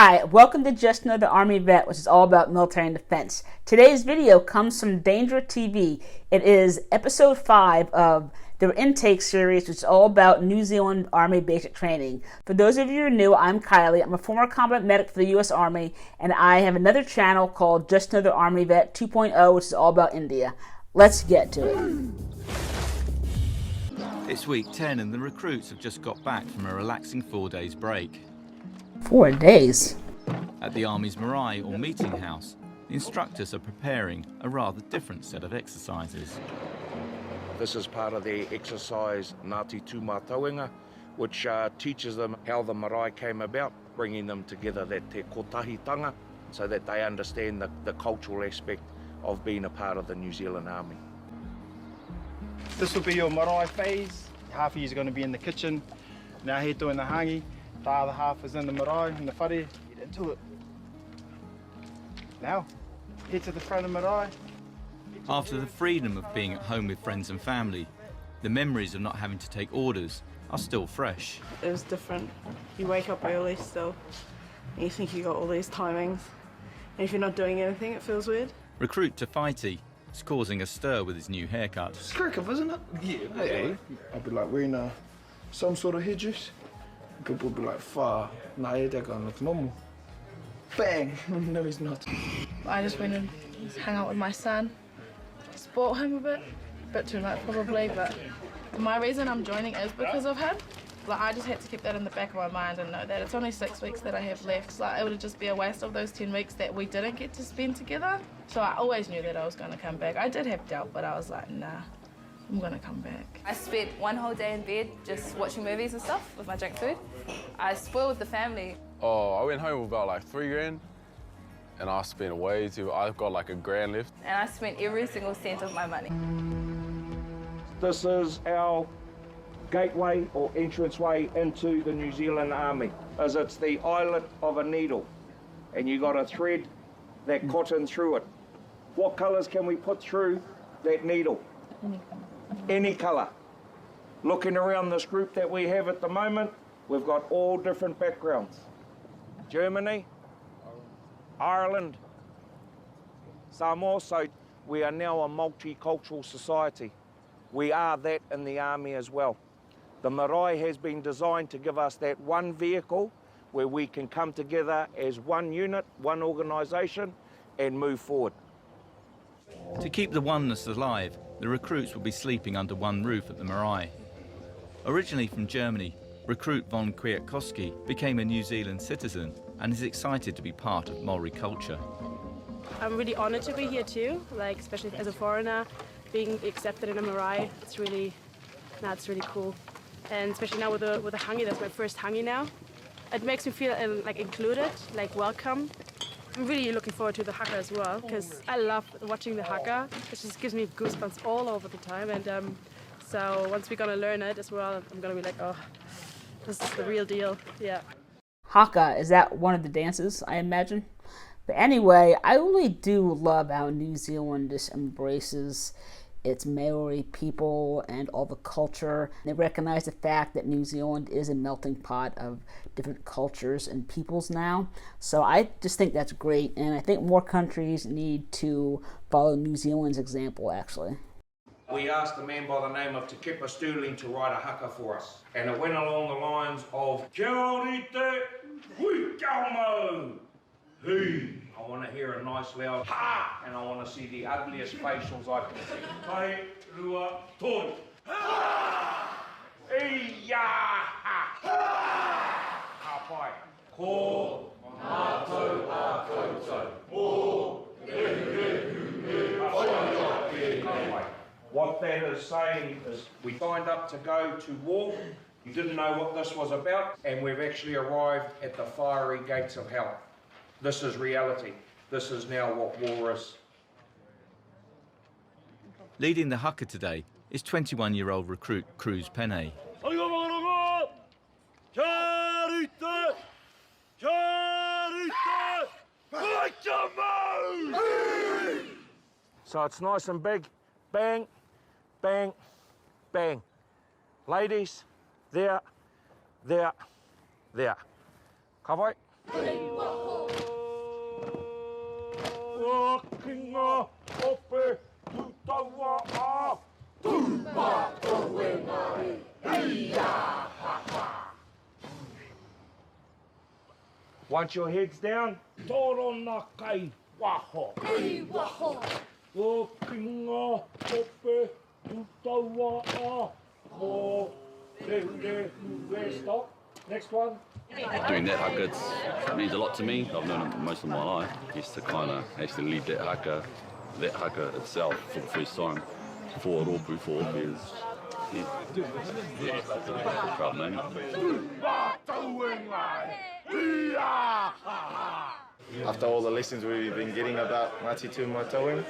Hi, welcome to Just Another Army Vet, which is all about military and defense. Today's video comes from dangertv. It is episode 5 of their intake series, which is all about New Zealand Army basic training. For those of you who are new, I'm Kylie. I'm a former combat medic for the U.S. Army, and I have another channel called Just Another Army Vet 2.0, which is all about India. Let's get to it. It's week 10 and the recruits have just got back from a relaxing 4 days break. 4 days? At the Army's Maori or meeting house, the instructors are preparing a rather different set of exercises. This is part of their exercise Ngāti Tūmātauenga, which teaches them how the marae came about, bringing them together, that te kotahitanga, so that they understand the cultural aspect of being a part of the New Zealand Army. This will be your marae phase. Half of you is going to be in the kitchen. Now here doing the Hangi. The other half is in the marae, in the whare. Get into it. Now, head to the front of the marae. After the freedom of being at home with friends and family, the memories of not having to take orders are still fresh. It was different. You wake up early still, and you think you got all these timings. And if you're not doing anything, it feels weird. Recruit Tafaiti is causing a stir with his new haircut. It's cricket, isn't it? Yeah. Hey. I'll be like wearing some sort of headdress. People will be like, far, nah, that guy looks normal. Bang! No, he's not. I just went and hung out with my son. Spoilt him a bit too much probably, but my reason I'm joining is because of him. Like, I just had to keep that in the back of my mind and know that it's only 6 weeks that I have left. Like, it would just be a waste of those 10 weeks that we didn't get to spend together. So I always knew that I was going to come back. I did have doubt, but I was like, nah, I'm going to come back. I spent one whole day in bed just watching movies and stuff with my junk food. I spoiled the family. Oh, I went home with about like $3 grand, and I spent way too. I've got like $1 grand left. And I spent every single cent of my money. This is our gateway or entranceway into the New Zealand Army, as it's the eyelet of a needle, and you got a thread that cotton through it. What colours can we put through that needle? Any colour. Looking around this group that we have at the moment, we've got all different backgrounds. Germany, Ireland, Samoa, so we are now a multicultural society. We are that in the Army as well. The marae has been designed to give us that one vehicle where we can come together as one unit, one organisation, and move forward. To keep the oneness alive, the recruits will be sleeping under one roof at the marae. Originally from Germany, recruit von Kwiatkowski became a New Zealand citizen and is excited to be part of Maori culture. I'm really honoured to be here too, like especially as a foreigner, being accepted in a marae. It's really cool, and especially now with the Hangi. That's my first Hangi now. It makes me feel like included, like welcome. I'm really looking forward to the haka as well, because I love watching the haka. It just gives me goosebumps all over the time, and so once we're gonna learn it as well, I'm gonna be like, oh, this is the real deal. Yeah. Haka, is that one of the dances, I imagine? But anyway, I really do love how New Zealand just embraces its Maori people and all the culture. They recognize the fact that New Zealand is a melting pot of different cultures and peoples now. So I just think that's great, and I think more countries need to follow New Zealand's example, actually. We asked a man by the name of Te Kepa Sterling to write a haka for us, and it went along the lines of Kia ora te, hui kaumo, hey. I want to hear a nice loud ha, and I want to see the ugliest facials I can see. Kai, rua, toi. Ha! Iya, ha! Ha! Ka pai. Ko mātou a koutou. O What that is saying is we signed up to go to war. You didn't know what this was about, and we've actually arrived at the fiery gates of hell. This is reality. This is now what war is. Leading the haka today is 21-year-old recruit Cruz Penne. So it's nice and big. Bang, bang, bang. Ladies, there. Convoy. Want your heads down? Torona kai waho. Kai waho. O kinga tope utawa a. O le stop. Next one. Doing that haka it means a lot to me. I've known it most of my life. Just to kind of actually lead that haka itself for the first time for Ropu for is proud moment. After all the lessons we've been getting about Ngāti Tūmatauenga,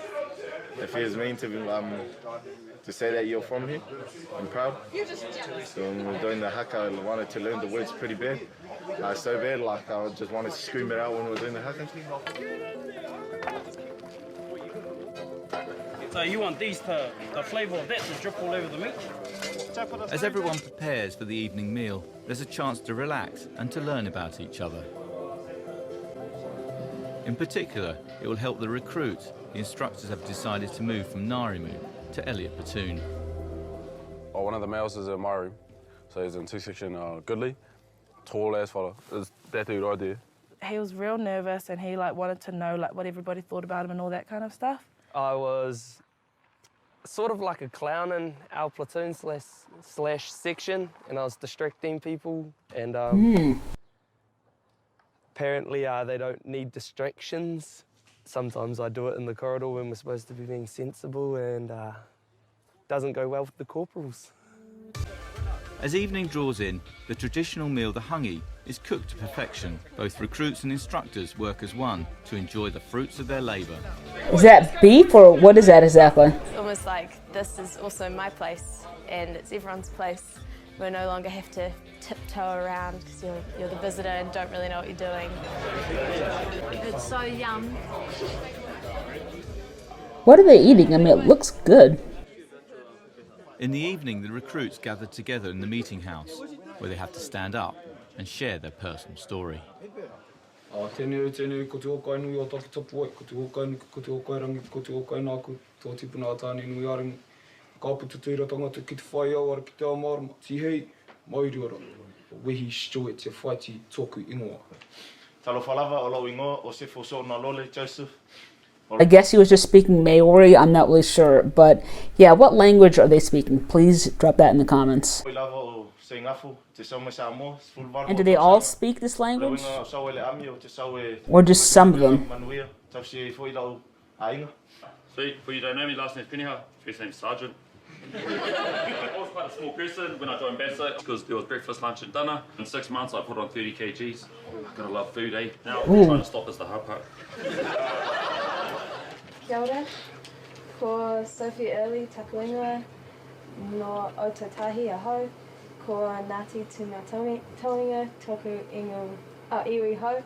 it feels mean to say that you're from here. I'm proud. So when we're doing the haka, I wanted to learn the words pretty bad. So bad, like I just wanted to scream it out when we were doing the haka. So you want the flavour of that to drip all over the meat? As everyone prepares for the evening meal, there's a chance to relax and to learn about each other. In particular, it will help the recruits. The instructors have decided to move from Ngārimu to Elliot Platoon. Oh, one of the males is a Maori, so he's in two-section Goodley. Tall ass fella. Is that dude right there? He was real nervous and he wanted to know what everybody thought about him and all that kind of stuff. I was sort of like a clown in our platoon slash section, and I was distracting people, and apparently they don't need distractions. Sometimes I do it in the corridor when we're supposed to be being sensible, and doesn't go well with the corporals. As evening draws in, the traditional meal, the Hangi, is cooked to perfection. Both recruits and instructors work as one to enjoy the fruits of their labour. Is that beef or what is that exactly? It's almost like this is also my place and it's everyone's place. We no longer have to tiptoe around because you're the visitor and don't really know what you're doing. It's so yum. What are they eating? I mean, it looks good. In the evening, the recruits gather together in the meeting house, where they have to stand up and share their personal story. Tēnei ko te okai nui o taki tapu ai, ko te okai rangi, ko te okai nāku, tō tipuna a tāne nui arangi. Ka putu tūra tangata ki te whai au ara ki te amarama. Tihei, Maori ora, wehi shto e te whaiti tōku ingoa. Talo whalawa o lau ingoa o se whosona lole, Joseph. I guess he was just speaking Maori, I'm not really sure. But yeah, what language are they speaking? Please drop that in the comments. And do they all speak this language? Or just some of them? See, for you don't know me, last name's Piniha, first name's Sergeant. I was quite a small person when I joined BASA because there was breakfast, lunch and dinner. In 6 months I put on 30 kgs. I gotta love food, eh? Now I'm trying to stop is the hard part. Kia ora, ko Sophie Early takuinga no Ototahi ahau, ko Ngāti Tūmatauenga toku iwi hau,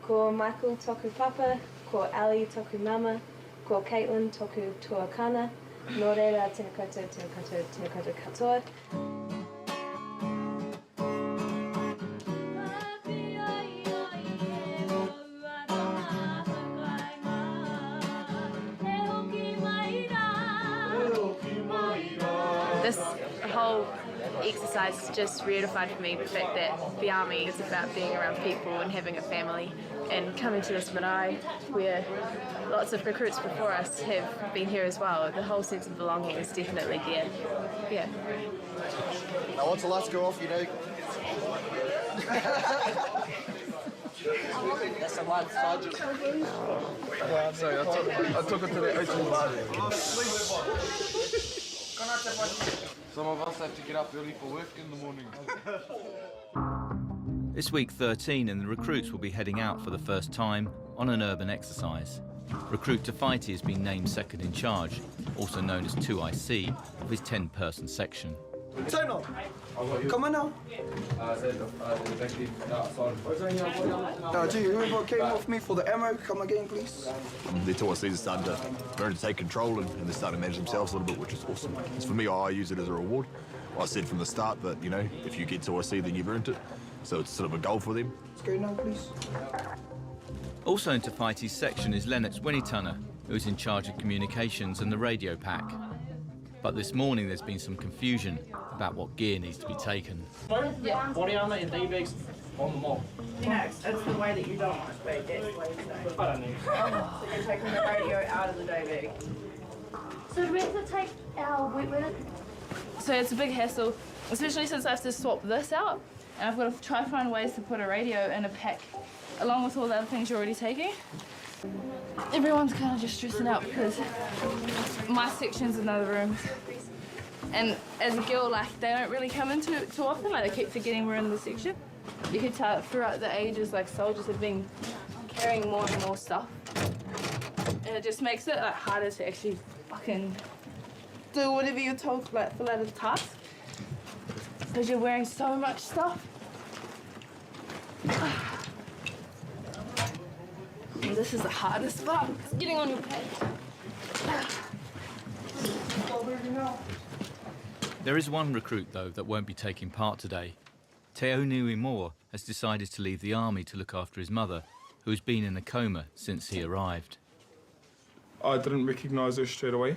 ko Michael toku papa, ko Ali toku mama, ko Caitlin toku tuakana, no reira tēnā koutou katoa. This whole exercise just reiterated for me the fact that the army is about being around people and having a family, and coming to this marae where lots of recruits before us have been here as well. The whole sense of belonging is definitely there. Yeah. Now once the lights go off, you know. That's a light, Sergeant. Sorry, I took it to the ocean bar. Some of us have to get up early for work in the morning. This week 13 and the recruits will be heading out for the first time on an urban exercise. Recruit Tafaiti has been named second in charge, also known as 2IC, of his 10-person section. Turn on. Come on now. You remember what came off me for the ammo? Come again, please. The 2ICs are starting to learn to take control and they're starting to manage themselves a little bit, which is awesome. As for me, I use it as a reward. I said from the start that, you know, if you get 2IC, then you've earned it. So it's sort of a goal for them. Let's go now, please. Also in Tafaiti's section is Lennox Winitana, who is in charge of communications and the radio pack. But this morning there's been some confusion about what gear needs to be taken. Yeah. Body armour and day bags on the mob. You know, it's the way that you don't want to speak, that's the way you say. I don't know. So you're taking the radio out of the day bag. So do we have to take our wetwear? So it's a big hassle, especially since I have to swap this out, and I've got to try to find ways to put a radio in a pack, along with all the other things you're already taking. Everyone's kind of just stressing out because my section's in another room. And as a girl, like, they don't really come into it too often, like they keep forgetting we're in the section. You could tell throughout the ages, like, soldiers have been carrying more and more stuff. And it just makes it like harder to actually fucking do whatever you're told, like, fill out a task. Because you're wearing so much stuff. And this is the hardest part, it's getting on your page. There is one recruit, though, that won't be taking part today. Te Onui Moore has decided to leave the army to look after his mother, who has been in a coma since he arrived. I didn't recognise her straight away,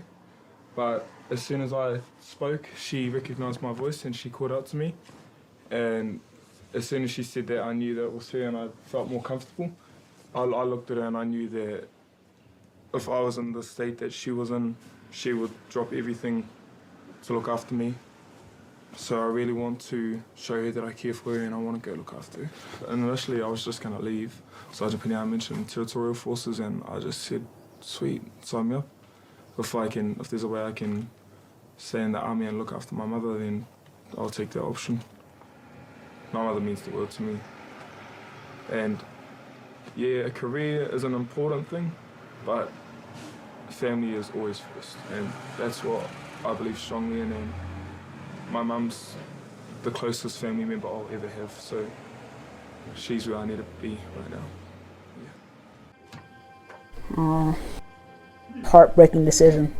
but as soon as I spoke, she recognised my voice and she called out to me. And as soon as she said that, I knew that it was her and I felt more comfortable. I looked at her and I knew that if I was in the state that she was in, she would drop everything to look after me. So I really want to show her that I care for her and I want to go look after her. And initially I was just going to leave. Sergeant Peniel mentioned territorial forces and I just said, sweet, sign me up. If there's a way I can stay in the army and look after my mother, then I'll take that option. My mother means the world to me. And yeah, a career is an important thing, but family is always first. And that's what I believe strongly in. And my mum's the closest family member I'll ever have, so she's where I need to be right now. Heartbreaking decision.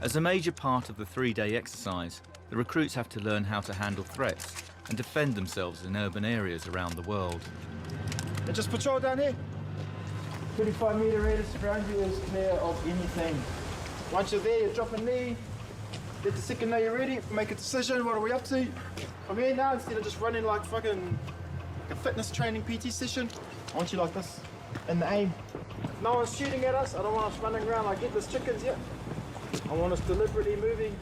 As a major part of the 3-day exercise, the recruits have to learn how to handle threats and defend themselves in urban areas around the world. And just patrol down here. 35-metre radius around you is clear of anything. Once you're there, you drop a knee. Let the second know you're ready. Make a decision. What are we up to? From here now, instead of just running like fucking a fitness training PT session, I want you like this in the aim. No one's shooting at us. I don't want us running around like headless chickens yet. I want us deliberately moving.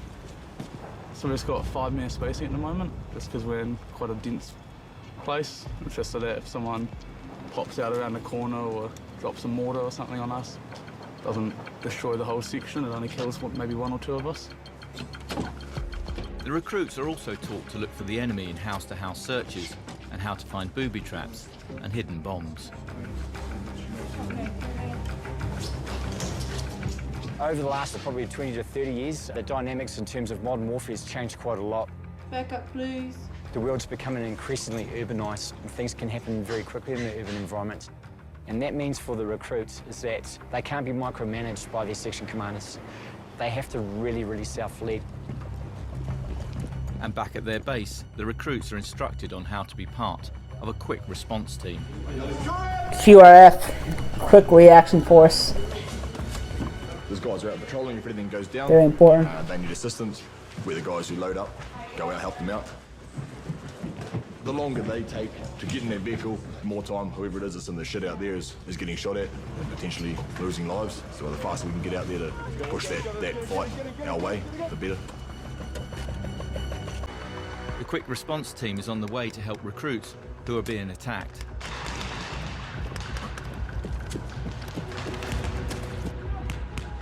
So we've just got 5 metre spacing at the moment, just because we're in quite a dense place. It's just so that if someone pops out around the corner or drops some mortar or something on us, it doesn't destroy the whole section, it only kills maybe 1 or 2 of us. The recruits are also taught to look for the enemy in house-to-house searches and how to find booby traps and hidden bombs. Over the last probably 20 to 30 years, the dynamics in terms of modern warfare has changed quite a lot. Back up, please. The world's becoming increasingly urbanised and things can happen very quickly in the urban environment. And that means for the recruits is that they can't be micromanaged by their section commanders. They have to really self-lead. And back at their base, the recruits are instructed on how to be part of a quick response team. QRF, Quick Reaction Force. There's guys who are out patrolling if anything goes down. Very important. They need assistance. We're the guys who load up, go out, help them out. The longer they take to get in their vehicle, the more time whoever it is that's in the shit out there is getting shot at and potentially losing lives. So the faster we can get out there to push that fight our way, the better. The quick response team is on the way to help recruits who are being attacked.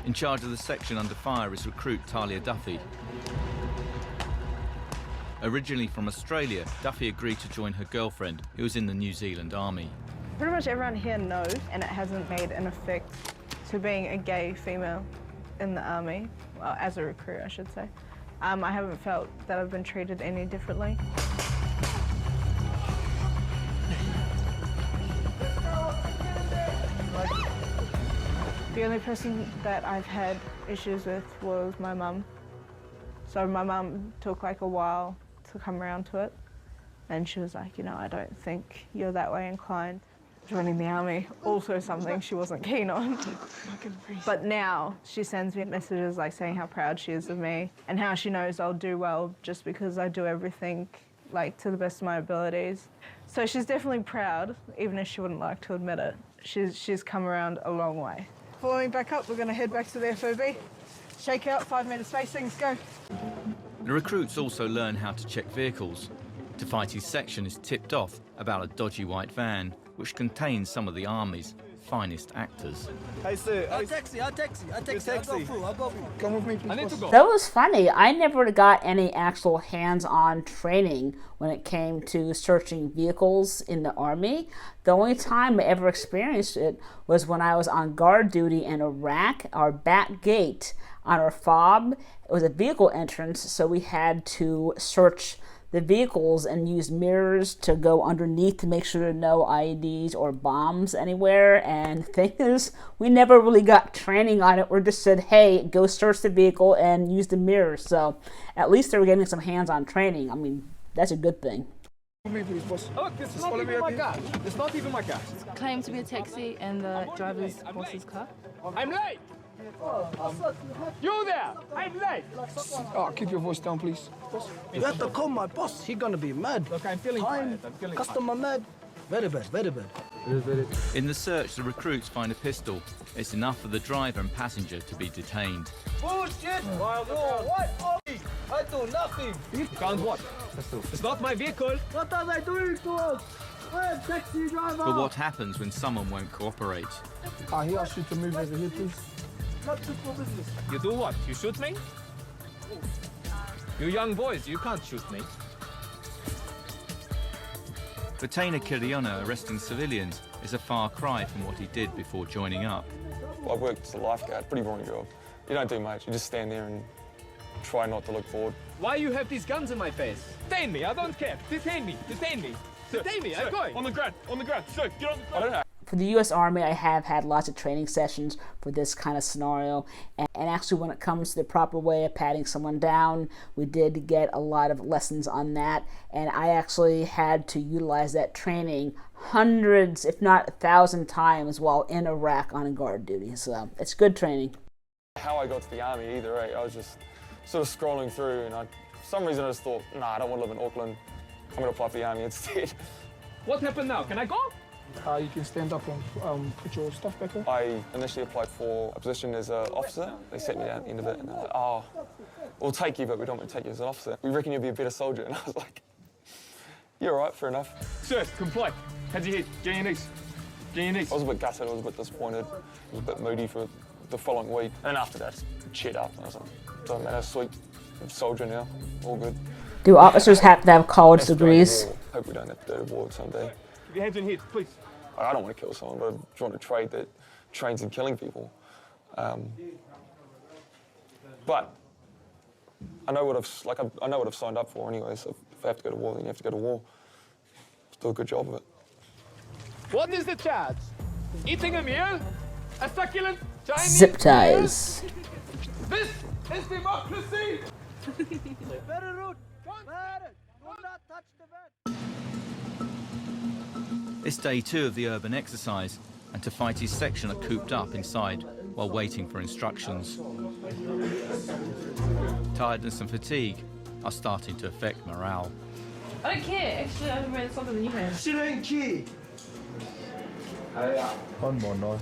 In charge of the section under fire is recruit Talia Duffy. Originally from Australia, Duffy agreed to join her girlfriend, who was in the New Zealand Army. Pretty much everyone here knows, and it hasn't made an effect to being a gay female in the Army, well, as a recruit, I should say. I haven't felt that I've been treated any differently. The only person that I've had issues with was my mum. So my mum took like a while to come around to it. And she was like, you know, I don't think you're that way inclined. joining the army, also something she wasn't keen on. But now she sends me messages like saying how proud she is of me and how she knows I'll do well just because I do everything like to the best of my abilities. So she's definitely proud, even if she wouldn't like to admit it. She's come around a long way. Following back up, we're going to head back to the FOB. Shake out, 5 metre spacings, go. The recruits also learn how to check vehicles. Te Whaiti's section is tipped off about a dodgy white van which contains some of the Army's finest actors. Hey sir, I'll taxi. I'll go through. Come with me, please. I need to go. That was funny. I never got any actual hands-on training when it came to searching vehicles in the Army. The only time I ever experienced it was when I was on guard duty in Iraq. Our back gate on our fob, it was a vehicle entrance, so we had to search the vehicles and use mirrors to go underneath to make sure there are no IEDs or bombs anywhere. And the thing is, we never really got training on it. We just said, hey, go search the vehicle and use the mirrors. So at least they were getting some hands-on training. I mean, that's a good thing. Me, please, boss. Look, this is not even my car. It's not even my car. Claimed to be a taxi in the driver's boss's car. I'm late. You there! I'm late. Oh, keep your voice down, please. Boss. You have to call my boss. He's gonna be mad. Look, I'm feeling tired. Customer mad. Very bad, very bad. In the search, the recruits find a pistol. It's enough for the driver and passenger to be detained. Bullshit! What? I do nothing. You can't what? It's not my vehicle. What are they doing to us? We're taxi driver. But what happens when someone won't cooperate? He asked you to move over here, please. Not good for business. You do what? You shoot me? You young boys, you can't shoot me. For Taina Kiriona, arresting civilians is a far cry from what he did before joining up. I worked as a lifeguard, pretty boring job. You don't do much, you just stand there and try not to look forward. Why you have these guns in my face? Detain me, I don't care. Detain me, detain me. Detain me, I'm going. On the ground, sir, get on the ground. I don't know. For the U.S. Army, I have had lots of training sessions for this kind of scenario. And actually, when it comes to the proper way of patting someone down, we did get a lot of lessons on that. And I actually had to utilize that training hundreds, if not 1,000 times while in Iraq on guard duty. So it's good training. How I got to the Army either, I was just sort of scrolling through and for some reason I just thought, nah, I don't want to live in Auckland. I'm going to apply for the Army instead. What happened now? Can I go? You can stand up and put your stuff back on. I initially applied for a position as an officer. They set me down at the end of it and they're like, oh, we'll take you, but we don't want to take you as an officer. We reckon you'll be a better soldier. And I was like, you're all right, fair enough. Sir, comply. How's your head? Get your knees. Get your knees. I was a bit gutted, I was a bit disappointed. I was a bit moody for the following week. And after that, cheered up. I was like, doesn't matter, sweet. I'm a soldier now, all good. Do officers have to have college degrees? Hope we don't have to go to war someday. Keep your hands in here, please. I don't want to kill someone, but I joined a trade that trains in killing people. But I know what I've signed up for anyway. So if I have to go to war, then you have to go to war. Just do a good job of it. What is the charge? Eating a meal? A succulent Chinese Zip ties. meal? This is democracy! Very rude. Do not touch the van. It's day 2 of the urban exercise, and Te Whaiti's section are cooped up inside while waiting for instructions. Tiredness and fatigue are starting to affect morale. I don't care. Actually, I'd rather something than you have. She don't care. One more night.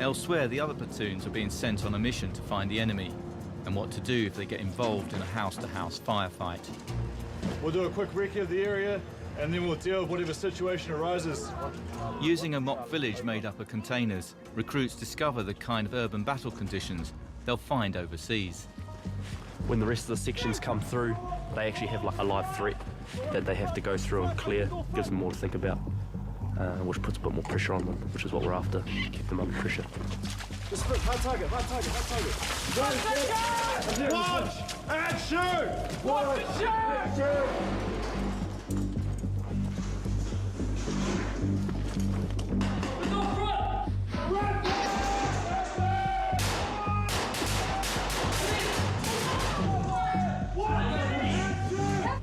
Elsewhere, the other platoons are being sent on a mission to find the enemy and what to do if they get involved in a house-to-house firefight. We'll do a quick recce of the area and then we'll deal with whatever situation arises. Using a mock village made up of containers, recruits discover the kind of urban battle conditions they'll find overseas. When the rest of the sections come through, they actually have like a live threat that they have to go through and clear. Gives them more to think about, which puts a bit more pressure on them, which is what we're after, keep them under pressure. Just look, high target, high target, high target. Watch and shoot! Watch and shoot!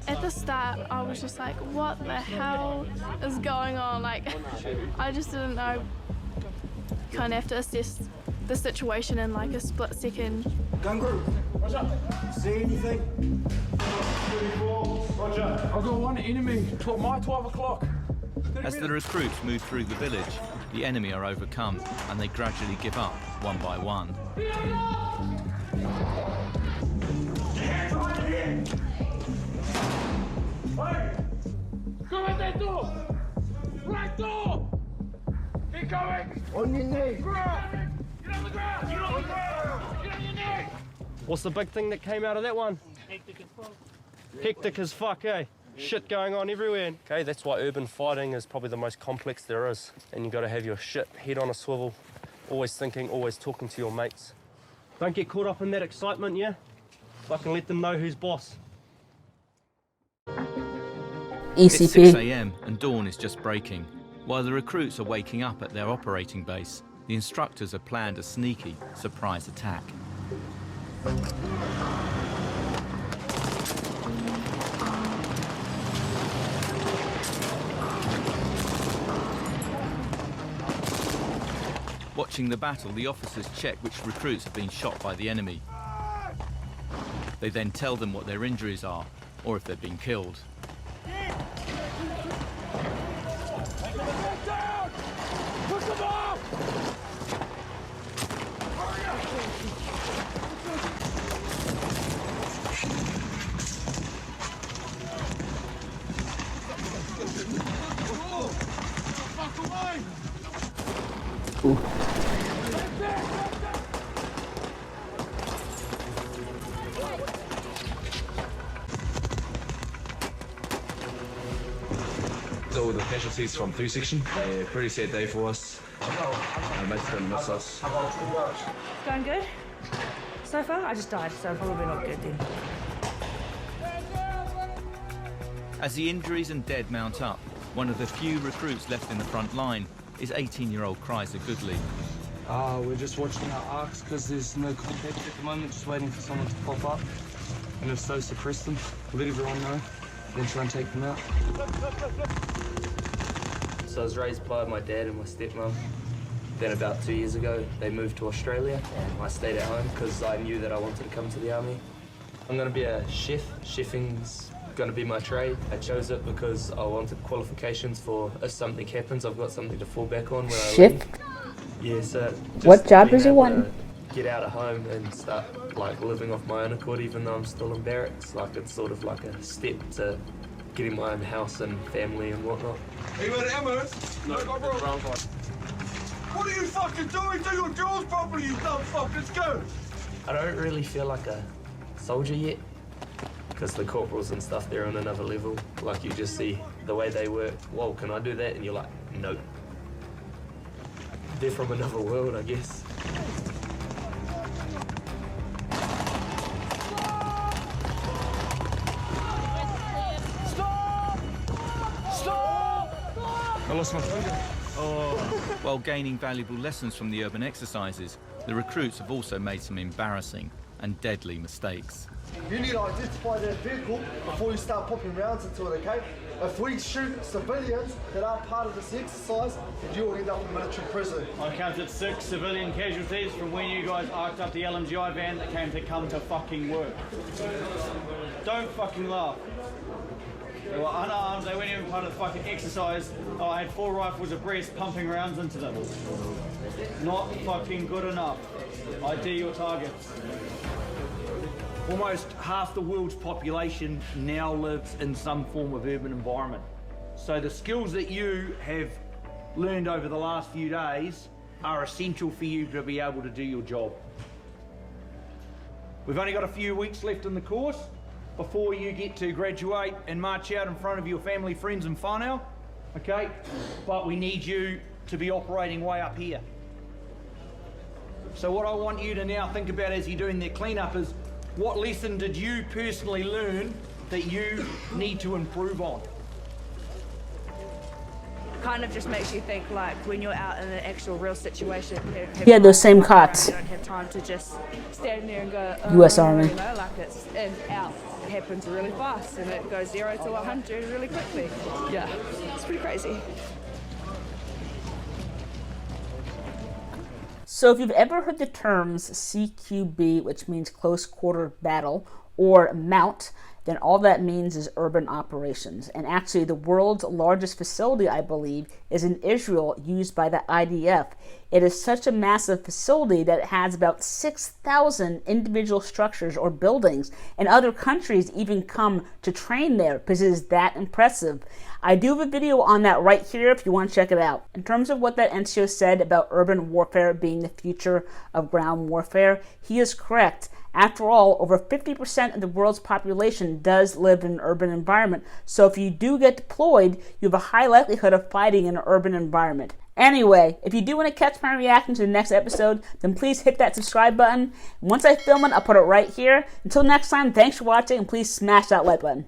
At the start, I was just like, what the hell is going on? Like, I just didn't know. Kind of have to assess the situation in like a split second. Gun group, Roger. See anything? 34, Roger. I've got one enemy, my 12 o'clock. As the recruits move through the village, the enemy are overcome and they gradually give up one by one. Go at that door! Right door! Keep going! On your knee! Get on the ground! Get on the ground! Get on your knee! What's the big thing that came out of that one? Hectic as fuck, eh? Shit going on everywhere. Okay, that's why urban fighting is probably the most complex there is. And you got to have your shit head on a swivel, always thinking, always talking to your mates. Don't get caught up in that excitement, yeah? Fucking let them know who's boss. It's 6 ECP. AM and dawn is just breaking. While the recruits are waking up at their operating base, the instructors have planned a sneaky surprise attack. Watching the battle, the officers check which recruits have been shot by the enemy. They then tell them what their injuries are, or if they've been killed. So the casualties from 3 section, pretty sad day for us. Mates gonna miss us. Going good. So far, I just died, so probably not good then. As the injuries and dead mount up, one of the few recruits left in the front line is 18-year-old Chrysler Goodley. We're just watching our arcs because there's no contact at the moment, just waiting for someone to pop up. And if so, suppress them, let everyone know, then try and take them out. So I was raised by my dad and my stepmom. Then about 2 years ago, they moved to Australia and I stayed at home because I knew that I wanted to come to the army. I'm going to be a chef. Chefing's going to be my trade. I chose it because I wanted qualifications for if something happens, I've got something to fall back on when I leave. Yeah, so What job being does he able want? to get out of home and start like living off my own accord, even though I'm still in barracks. Like it's sort of like a step to getting my own house and family and whatnot. Are you in ammo? No, bro. What are you fucking doing? Do your drills properly, you dumb fuck. Let's go. I don't really feel like a soldier yet, because the corporals and stuff, they're on another level. Like you just see the way they work. Whoa, can I do that? And you're like, nope. They're from another world, I guess. I lost my finger. While gaining valuable lessons from the urban exercises, the recruits have also made some embarrassing and deadly mistakes. You need to identify their vehicle before you start popping rounds into it, okay? If we shoot civilians that aren't part of this exercise, you will end up in military prison. I counted 6 civilian casualties from when you guys arced up the LMGI van that came to fucking work. Don't fucking laugh. They were unarmed, they weren't even part of the fucking exercise. I had 4 rifles abreast pumping rounds into them. Not fucking good enough. ID your targets. Almost half the world's population now lives in some form of urban environment. So the skills that you have learned over the last few days are essential for you to be able to do your job. We've only got a few weeks left in the course before you get to graduate and march out in front of your family, friends and whānau, okay? But we need you to be operating way up here. So what I want you to now think about as you're doing that cleanup is, what lesson did you personally learn that you need to improve on? Kind of just makes you think, like, when you're out in an actual real situation. Yeah, those same cots. You don't have time to just stand there and go, US Army. You know, like it's in, out, happens really fast and it goes 0 to 100 really quickly. Yeah, it's pretty crazy. So if you've ever heard the terms CQB, which means close quarter battle, or MOUT, then all that means is urban operations. And actually the world's largest facility, I believe, is in Israel, used by the IDF. It is such a massive facility that it has about 6,000 individual structures or buildings, and other countries even come to train there because it is that impressive. I do have a video on that right here if you want to check it out. In terms of what that NCO said about urban warfare being the future of ground warfare, he is correct. After all, over 50% of the world's population does live in an urban environment, so if you do get deployed, you have a high likelihood of fighting in an urban environment. Anyway, if you do want to catch my reaction to the next episode, then please hit that subscribe button. Once I film it, I'll put it right here. Until next time, thanks for watching, and please smash that like button.